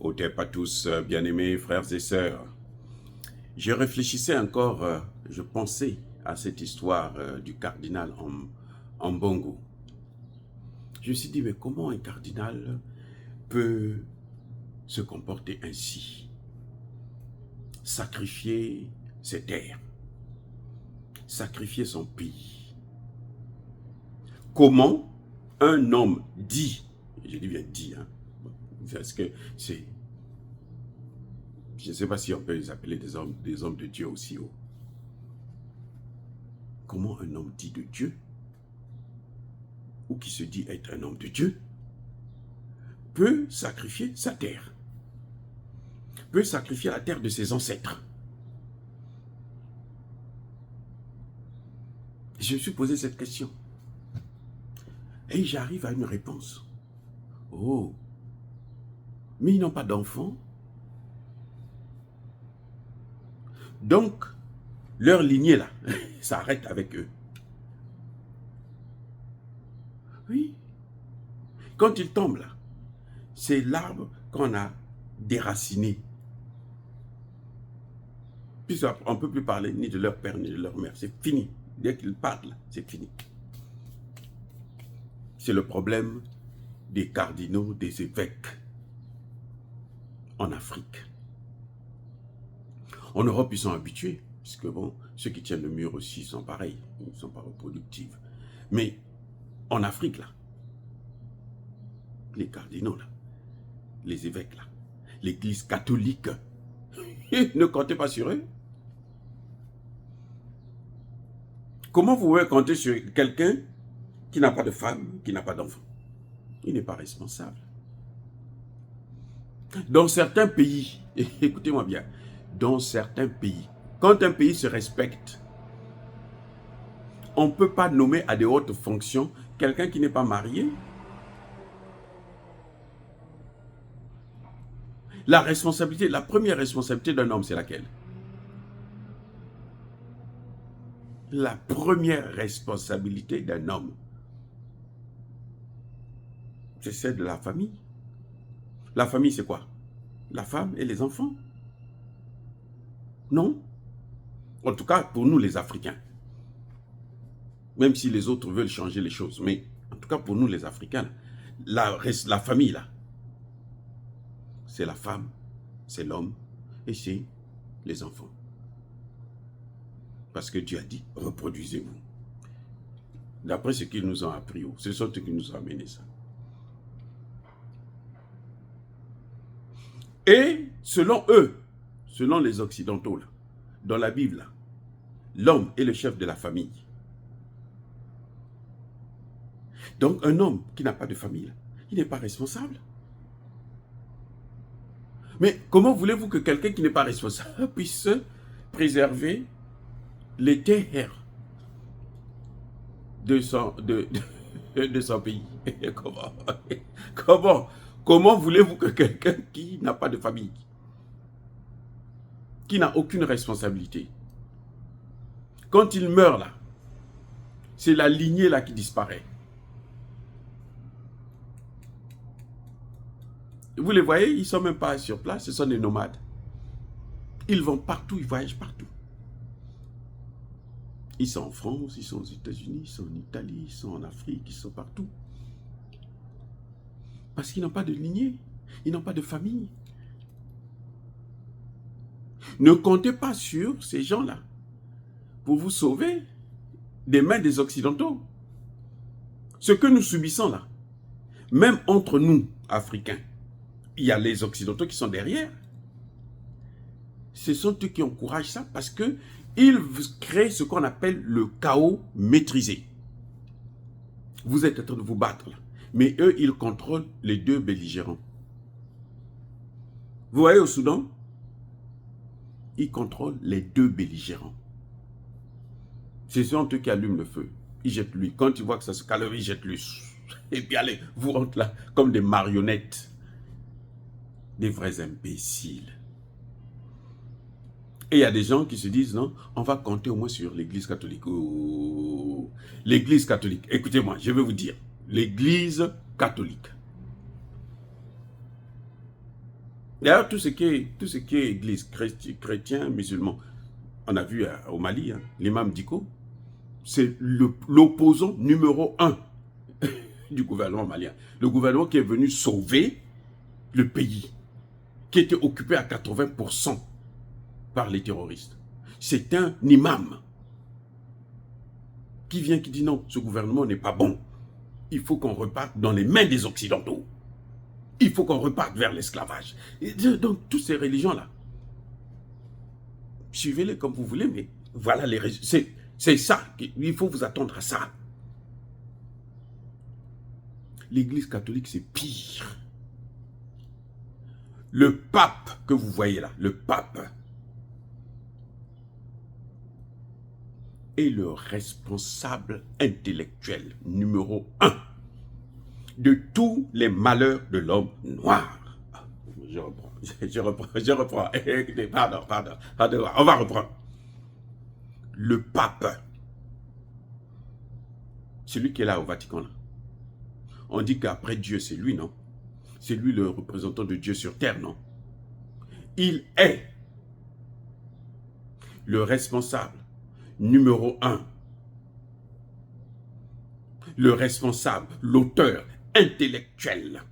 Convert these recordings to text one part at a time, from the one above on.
Otep à tous, bien-aimés frères et sœurs. Je réfléchissais encore, je pensais à cette histoire du cardinal en Bongo. Je me suis dit, mais comment un cardinal peut se comporter ainsi? Sacrifier ses terres, sacrifier son pays. Comment un homme dit, je dis bien dit, hein, parce que c'est, je ne sais pas si on peut les appeler des hommes de Dieu aussi haut. Comment un homme dit de Dieu, ou qui se dit être un homme de Dieu, peut sacrifier sa terre, peut sacrifier la terre de ses ancêtres. Je me suis posé cette question. Et j'arrive à une réponse. Oh, mais ils n'ont pas d'enfants. Donc, leur lignée là, s'arrête avec eux. Oui. Quand ils tombent là, c'est l'arbre qu'on a déraciné. Puisqu'on ne peut plus parler ni de leur père ni de leur mère. C'est fini. Dès qu'ils partent là, c'est fini. C'est le problème des cardinaux, des évêques en Afrique. En Europe, ils sont habitués, puisque bon, ceux qui tiennent le mur aussi sont pareils, ils ne sont pas reproductifs. Mais en Afrique, là, les cardinaux, là, les évêques, là, l'église catholique, ne comptez pas sur eux. Comment vous pouvez compter sur quelqu'un qui n'a pas de femme, qui n'a pas d'enfant? Il n'est pas responsable. Dans certains pays, écoutez-moi bien, dans certains pays, quand un pays se respecte, on ne peut pas nommer à de hautes fonctions quelqu'un qui n'est pas marié. La responsabilité, la première responsabilité d'un homme, c'est laquelle? La première responsabilité d'un homme, c'est celle de la famille. La famille, c'est quoi? La femme et les enfants? Non. En tout cas, pour nous, les Africains. Même si les autres veulent changer les choses. Mais en tout cas, pour nous, les Africains, la famille, là, c'est la femme, c'est l'homme et c'est les enfants. Parce que Dieu a dit, reproduisez-vous. D'après ce qu'ils nous ont appris, ce sont eux qui nous ont amené ça. Et selon eux, selon les Occidentaux, là, dans la Bible, là, l'homme est le chef de la famille. Donc un homme qui n'a pas de famille, là, il n'est pas responsable. Mais comment voulez-vous que quelqu'un qui n'est pas responsable puisse préserver les terres de son pays? Comment voulez-vous que quelqu'un qui n'a pas de famille, qui n'a aucune responsabilité, quand il meurt là, c'est la lignée là qui disparaît. Vous les voyez, ils ne sont même pas sur place, ce sont des nomades. Ils vont partout, ils voyagent partout. Ils sont en France, ils sont aux États-Unis, ils sont en Italie, ils sont en Afrique, ils sont partout. Parce qu'ils n'ont pas de lignée, ils n'ont pas de famille. Ne comptez pas sur ces gens-là pour vous sauver des mains des Occidentaux. Ce que nous subissons là, même entre nous, Africains, il y a les Occidentaux qui sont derrière. Ce sont eux qui encouragent ça parce qu'ils créent ce qu'on appelle le chaos maîtrisé. Vous êtes en train de vous battre là. Mais eux, ils contrôlent les deux belligérants. Vous voyez au Soudan, ils contrôlent les deux belligérants. Ce sont eux qui allument le feu. Ils jettent l'huile. Quand ils voient que ça se calme, ils jettent l'huile. Et puis allez, vous rentrez là comme des marionnettes. Des vrais imbéciles. Et il y a des gens qui se disent, non, on va compter au moins sur l'église catholique. Oh, l'église catholique. Écoutez-moi, je vais vous dire. L'église catholique. D'ailleurs, tout ce qui est église, chrétien, musulman, on a vu au Mali, hein, l'imam Diko, c'est l'opposant numéro 1 du gouvernement malien. Le gouvernement qui est venu sauver le pays, qui était occupé à 80% par les terroristes. C'est un imam qui vient, qui dit non, ce gouvernement n'est pas bon. Il faut qu'on reparte dans les mains des Occidentaux. Il faut qu'on reparte vers l'esclavage. Donc, toutes ces religions-là, suivez-les comme vous voulez, mais voilà les résultats. C'est ça, il faut vous attendre à ça. L'Église catholique, c'est pire. Le pape que vous voyez là, le pape, est le responsable intellectuel numéro 1 de tous les malheurs de l'homme noir. Je reprends. Pardon, on va reprendre. Le pape, celui qui est là au Vatican, là. On dit qu'après Dieu, c'est lui, non? C'est lui le représentant de Dieu sur terre, non? Il est le responsable numéro 1. Le responsable, l'auteur intellectuel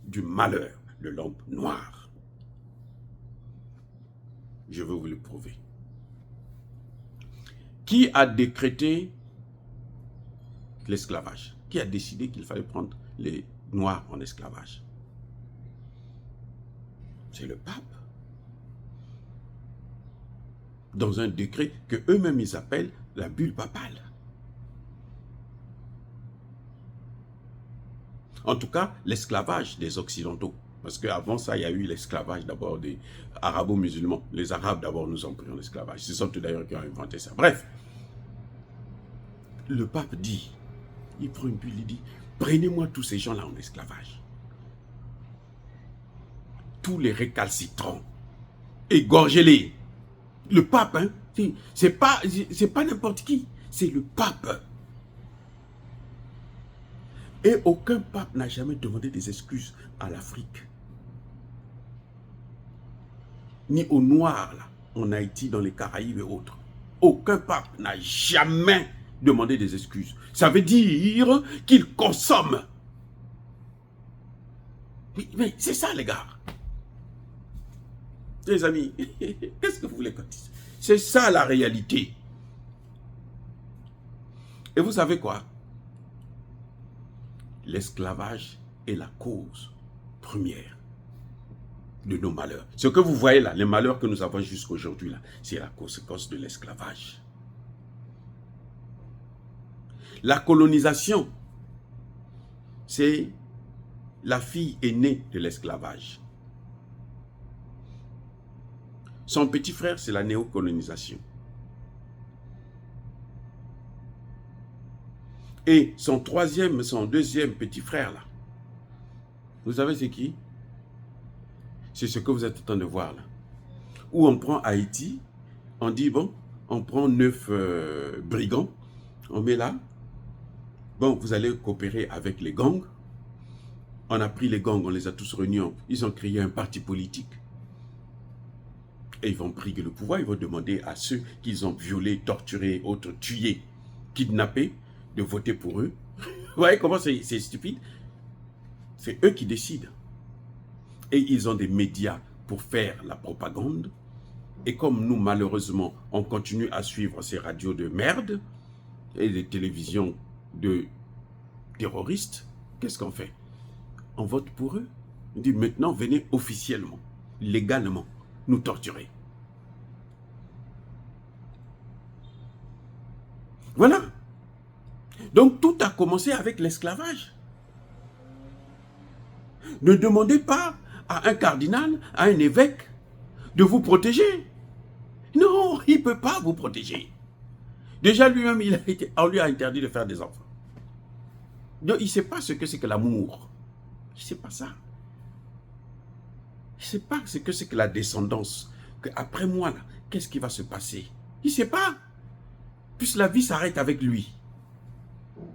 du malheur de l'homme noir. Je veux vous le prouver. Qui a décrété l'esclavage? Qui a décidé qu'il fallait prendre les noirs en esclavage? C'est le pape. Dans un décret que eux-mêmes ils appellent la bulle papale. En tout cas, l'esclavage des Occidentaux. Parce qu'avant ça, il y a eu l'esclavage d'abord des arabo-musulmans. Les Arabes d'abord nous ont pris en esclavage. Ce sont eux d'ailleurs qui ont inventé ça. Bref, le pape dit, il prend une bulle, il dit, prenez-moi tous ces gens-là en esclavage. Tous les récalcitrants. Égorgez-les. Le pape, hein, c'est pas n'importe qui. C'est le pape. Et aucun pape n'a jamais demandé des excuses à l'Afrique. Ni aux Noirs, là, en Haïti, dans les Caraïbes et autres. Aucun pape n'a jamais demandé des excuses. Ça veut dire qu'il consomme. Mais c'est ça, les gars. Les amis, qu'est-ce que vous voulez qu'on dise? C'est ça la réalité. Et vous savez quoi? L'esclavage est la cause première de nos malheurs. Ce que vous voyez là, les malheurs que nous avons jusqu'à aujourd'hui, c'est la conséquence de l'esclavage. La colonisation, c'est la fille aînée de l'esclavage. Son petit frère, c'est la néocolonisation. Et son deuxième petit frère, là, vous savez c'est qui? C'est ce que vous êtes en train de voir là. Où on prend Haïti, on dit, bon, on prend 9 brigands, on met là, bon, vous allez coopérer avec les gangs. On a pris les gangs, on les a tous réunis, ils ont créé un parti politique. Et ils vont briguer le pouvoir, ils vont demander à ceux qu'ils ont violés, torturés, autres, tués, kidnappés, de voter pour eux. Vous voyez comment c'est stupide? C'est eux qui décident. Et ils ont des médias pour faire la propagande. Et comme nous, malheureusement, on continue à suivre ces radios de merde et des télévisions de terroristes, qu'est-ce qu'on fait? On vote pour eux. On dit maintenant, venez officiellement, légalement, nous torturer. Voilà. Donc tout a commencé avec l'esclavage. Ne demandez pas à un cardinal, à un évêque, de vous protéger. Non, il ne peut pas vous protéger. Déjà lui-même, on lui a interdit de faire des enfants. Donc il ne sait pas ce que c'est que l'amour. Il ne sait pas ça. Il ne sait pas ce que c'est que la descendance. Que après moi, là, qu'est-ce qui va se passer? Il ne sait pas. Puisque la vie s'arrête avec lui.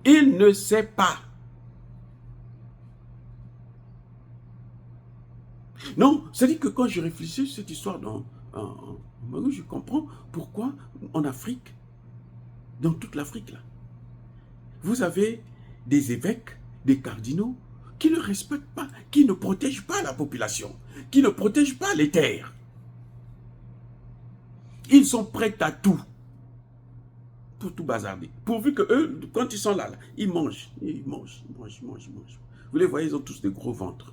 Il ne sait pas. Non, c'est-à-dire que quand je réfléchis sur cette histoire je comprends pourquoi en Afrique, dans toute l'Afrique, là, vous avez des évêques, des cardinaux, qui ne respectent pas, qui ne protègent pas la population, qui ne protègent pas les terres. Ils sont prêts à tout, pour tout bazarder. Pourvu que eux, quand ils sont là, ils mangent. Ils mangent. Vous les voyez, ils ont tous des gros ventres.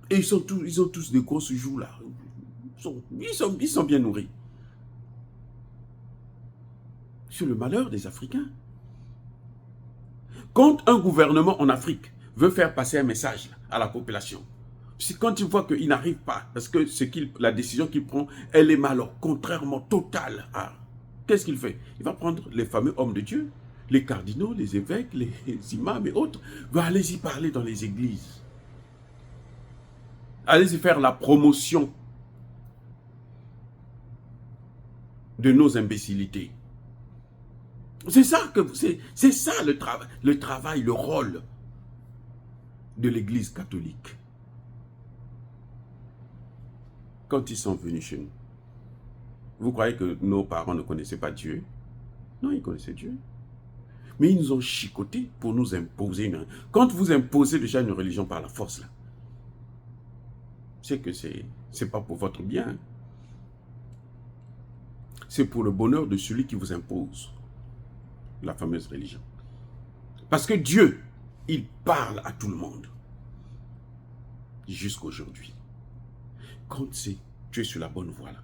Et ils ont tous des grosses joues là. Ils sont bien nourris. C'est le malheur des Africains. Quand un gouvernement en Afrique veut faire passer un message à la population, c'est quand il voit qu'il n'arrive pas, parce que la décision qu'il prend, elle est alors contrairement totale à... Qu'est-ce qu'il fait? Il va prendre les fameux hommes de Dieu, les cardinaux, les évêques, les imams et autres, va aller y parler dans les églises. Allez-y faire la promotion de nos imbécilités. C'est ça le travail, le rôle de l'Église catholique. Quand ils sont venus chez nous, vous croyez que nos parents ne connaissaient pas Dieu? Non, ils connaissaient Dieu. Mais ils nous ont chicotés pour nous imposer une... Quand vous imposez déjà une religion par la force, là, c'est que c'est pas pour votre bien. C'est pour le bonheur de celui qui vous impose la fameuse religion. Parce que Dieu, il parle à tout le monde. Jusqu'aujourd'hui. Quand tu es sur la bonne voie là,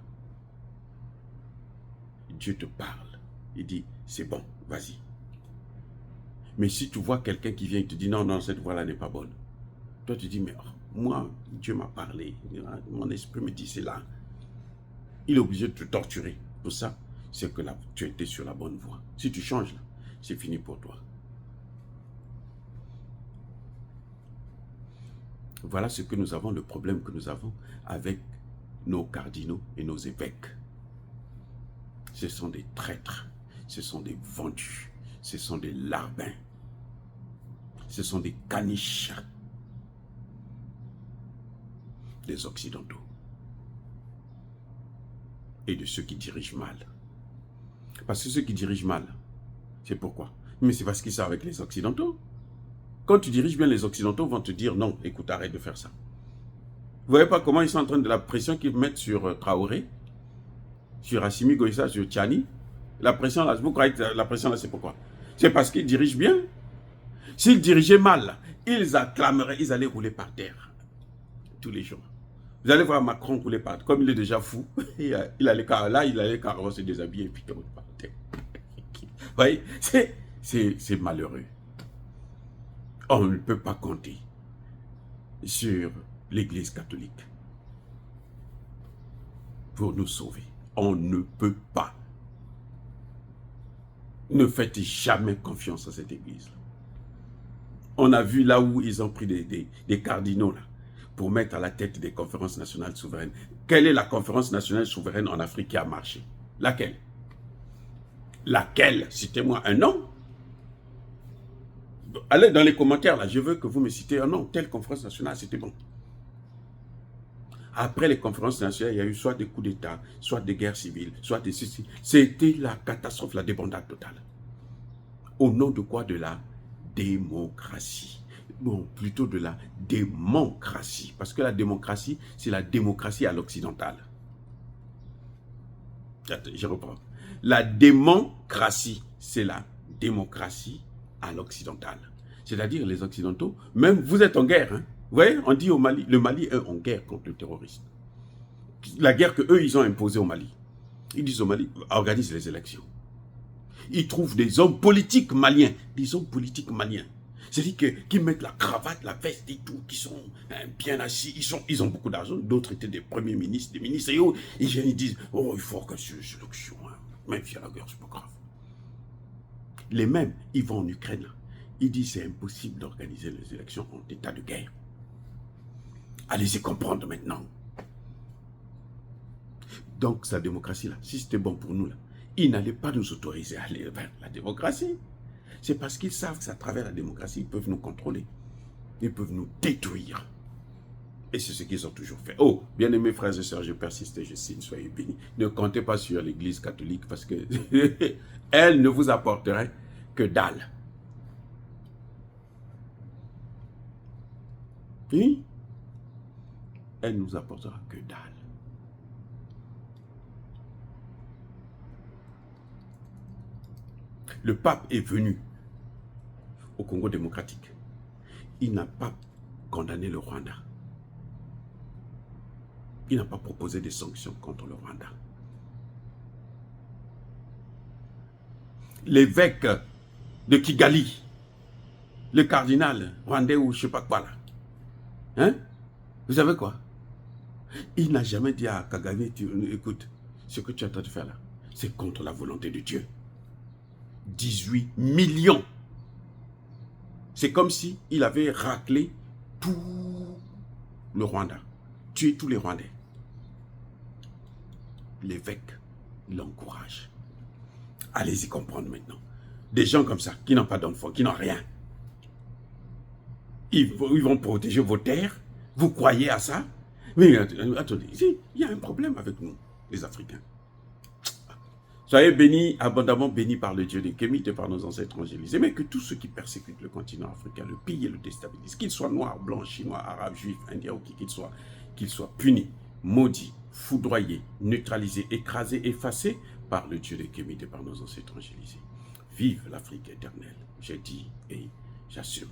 Dieu te parle. Il dit, c'est bon, vas-y. Mais si tu vois quelqu'un qui vient et te dit, non, non, cette voie-là n'est pas bonne. Toi, tu dis, mais moi, Dieu m'a parlé. Mon esprit me dit, c'est là. Il est obligé de te torturer. Pour ça, c'est que là, tu étais sur la bonne voie. Si tu changes là, c'est fini pour toi. Voilà ce que nous avons, le problème que nous avons avec nos cardinaux et nos évêques. Ce sont des traîtres, ce sont des vendus, ce sont des larbins, ce sont des caniches des Occidentaux et de ceux qui dirigent mal. Parce que ceux qui dirigent mal, c'est pourquoi? Mais c'est parce qu'ils sont avec les Occidentaux. Quand tu diriges bien, les Occidentaux vont te dire non, écoute, arrête de faire ça. Vous voyez pas comment ils sont en train de la pression qu'ils mettent sur Traoré, sur Assimi Goïta, sur Tchani. La pression là, vous croyez que la pression là, c'est pourquoi? C'est parce qu'ils dirigent bien. S'ils dirigeaient mal, ils acclameraient, ils allaient rouler par terre tous les jours. Vous allez voir Macron rouler par terre, comme il est déjà fou. il allait carrément se déshabiller et puis rouler par terre. Vous voyez, c'est malheureux. On ne peut pas compter sur l'Église catholique pour nous sauver. On ne peut pas. Ne faites jamais confiance à cette Église. On a vu là où ils ont pris des cardinaux là, pour mettre à la tête des conférences nationales souveraines. Quelle est la conférence nationale souveraine en Afrique qui a marché? Laquelle? Laquelle? Citez-moi un nom. Allez dans les commentaires, là, je veux que vous me citez un nom. Telle conférence nationale, c'était bon. Après les conférences nationales, il y a eu soit des coups d'État, soit des guerres civiles, soit des... C'était la catastrophe, la débandade totale. Au nom de quoi? De la démocratie. Non, plutôt de la démocratie. Parce que la démocratie, c'est la démocratie à l'occidentale. Je reprends. La démocratie, c'est la démocratie à l'occidentale. C'est-à-dire les Occidentaux, même vous êtes en guerre. Hein. Vous voyez, on dit au Mali, le Mali est en guerre contre le terrorisme. La guerre qu'eux, ils ont imposée au Mali. Ils disent au Mali, organise les élections. Ils trouvent des hommes politiques maliens. Des hommes politiques maliens. C'est-à-dire qui mettent la cravate, la veste et tout, qui sont bien assis. Ils ont beaucoup d'argent. D'autres étaient des premiers ministres, des ministres. Et ils disent, oh, il faut organiser les élections. Hein. Même s'il y a la guerre, c'est pas grave. Les mêmes, ils vont en Ukraine. Ils disent c'est impossible d'organiser les élections en état de guerre. Allez-y comprendre maintenant. Donc, sa démocratie, là, si c'était bon pour nous, là, ils n'allaient pas nous autoriser à aller vers la démocratie. C'est parce qu'ils savent qu'à travers la démocratie, ils peuvent nous contrôler. Ils peuvent nous détruire. Et c'est ce qu'ils ont toujours fait. Oh, bien-aimés frères et sœurs, je persiste et je signe, soyez bénis. Ne comptez pas sur l'Église catholique parce que elle ne vous apporterait que dalle. Oui, elle ne nous apportera que dalle. Le pape est venu au Congo démocratique. Il n'a pas condamné le Rwanda. Il n'a pas proposé des sanctions contre le Rwanda. L'évêque de Kigali, le cardinal rwandais ou je ne sais pas quoi là, hein? Vous savez quoi? Il n'a jamais dit à Kagame, écoute, ce que tu es en train de faire là, c'est contre la volonté de Dieu. 18 millions. C'est comme si il avait raclé tout le Rwanda, tué tous les Rwandais. L'évêque l'encourage. Allez-y comprendre maintenant. Des gens comme ça, qui n'ont pas d'enfants, qui n'ont rien. Ils vont protéger vos terres. Vous croyez à ça? Mais attendez, il y a un problème avec nous, les Africains. Soyez bénis, abondamment bénis par le Dieu des Kémites et par nos ancêtres angélisés, mais que tous ceux qui persécutent le continent africain, le pillent et le déstabilisent, qu'ils soient noirs, blancs, chinois, arabes, juifs, indiens ou qui qu'ils soient punis, maudits, foudroyés, neutralisés, écrasés, effacés par le Dieu des Kémites et par nos ancêtres angélisés. Vive l'Afrique éternelle, j'ai dit et j'assume.